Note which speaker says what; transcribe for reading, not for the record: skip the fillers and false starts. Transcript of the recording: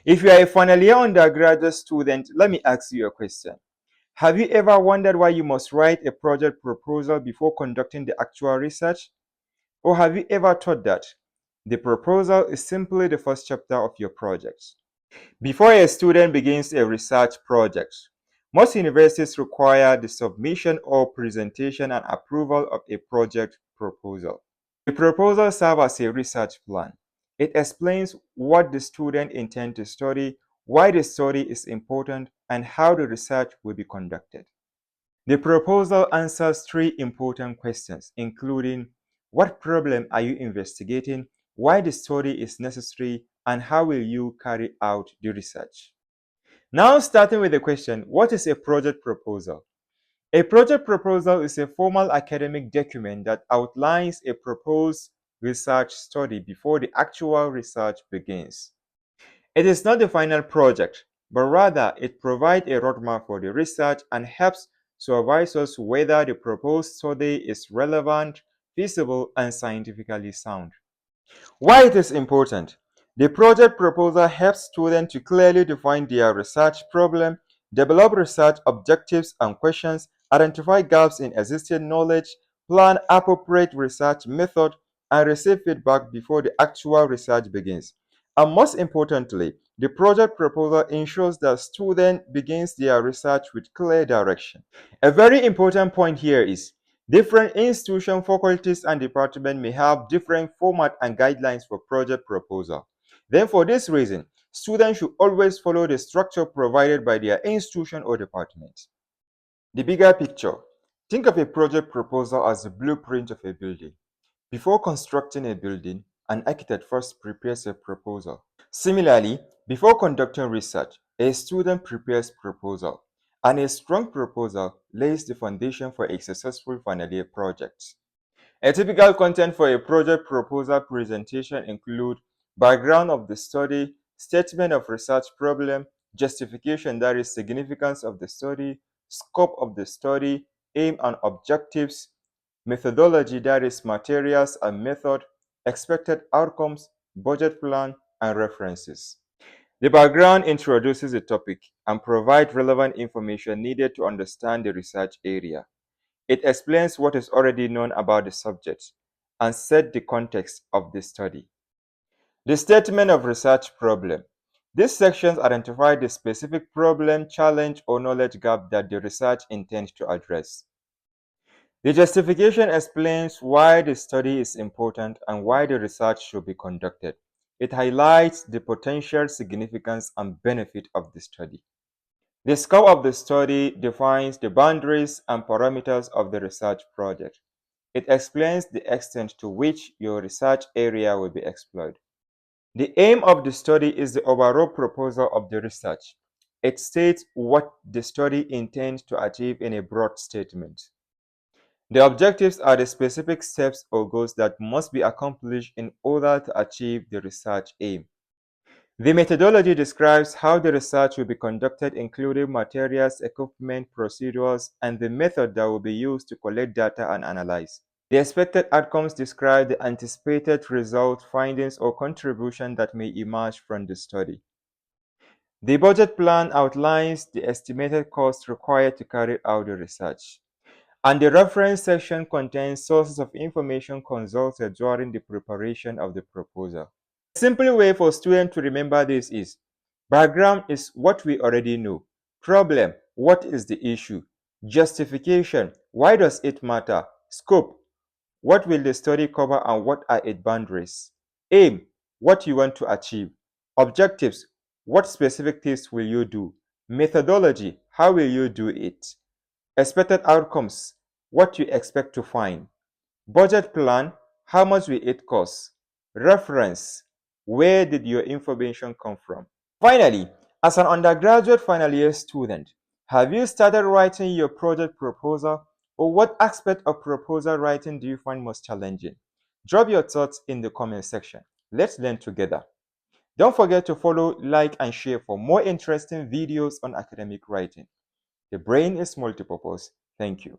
Speaker 1: If you are a final year undergraduate student, let me ask you a question. Have you ever wondered why you must write a project proposal before conducting the actual research? Or have you ever thought that the proposal is simply the first chapter of your project? Before a student begins a research project, most universities require the submission or presentation and approval of a project proposal. The proposal serves as a research plan. It explains what the student intends to study, why the study is important, and how the research will be conducted. The proposal answers three important questions, including what problem are you investigating, why the study is necessary, and how will you carry out the research. Now, starting with the question, what is a project proposal? A project proposal is a formal academic document that outlines a proposed research study before the actual research begins. It is not the final project, but rather it provides a roadmap for the research and helps supervisors whether the proposed study is relevant, feasible, and scientifically sound. Why it is important? The project proposal helps students to clearly define their research problem, develop research objectives and questions, identify gaps in existing knowledge, plan appropriate research method, and receive feedback before the actual research begins. And most importantly, the project proposal ensures that student begins their research with clear direction. A very important point here is different institutions, faculties, and departments may have different format and guidelines for project proposal. Then for this reason, students should always follow the structure provided by their institution or department. The bigger picture. Think of a project proposal as the blueprint of a building. Before constructing a building, an architect first prepares a proposal. Similarly, before conducting research, a student prepares proposal, and a strong proposal lays the foundation for a successful final year project. A typical content for a project proposal presentation include background of the study, statement of research problem, justification, that is significance of the study, scope of the study, aim and objectives, methodology, that is materials and method, expected outcomes, budget plan, and references. The background introduces the topic and provides relevant information needed to understand the research area. It explains what is already known about the subject and sets the context of the study. The statement of research problem. These sections identify the specific problem, challenge, or knowledge gap that the research intends to address. The justification explains why the study is important and why the research should be conducted. It highlights the potential significance and benefit of the study. The scope of the study defines the boundaries and parameters of the research project. It explains the extent to which your research area will be explored. The aim of the study is the overall proposal of the research. It states what the study intends to achieve in a broad statement. The objectives are the specific steps or goals that must be accomplished in order to achieve the research aim. The methodology describes how the research will be conducted, including materials, equipment, procedures, and the method that will be used to collect data and analyze. The expected outcomes describe the anticipated result, findings, or contribution that may emerge from the study. The budget plan outlines the estimated costs required to carry out the research. And the reference section contains sources of information consulted during the preparation of the proposal. A simple way for students to remember this is background is what we already know. Problem, what is the issue? Justification, why does it matter? Scope, what will the study cover and what are its boundaries? Aim, what you want to achieve. Objectives, what specific things will you do? Methodology, how will you do it? Expected outcomes, what you expect to find. Budget plan, how much will it cost? Reference, where did your information come from? Finally, as an undergraduate final year student, have you started writing your project proposal, or what aspect of proposal writing do you find most challenging? Drop your thoughts in the comment section. Let's learn together. Don't forget to follow, like, and share for more interesting videos on academic writing. The brain is multipurpose. Thank you.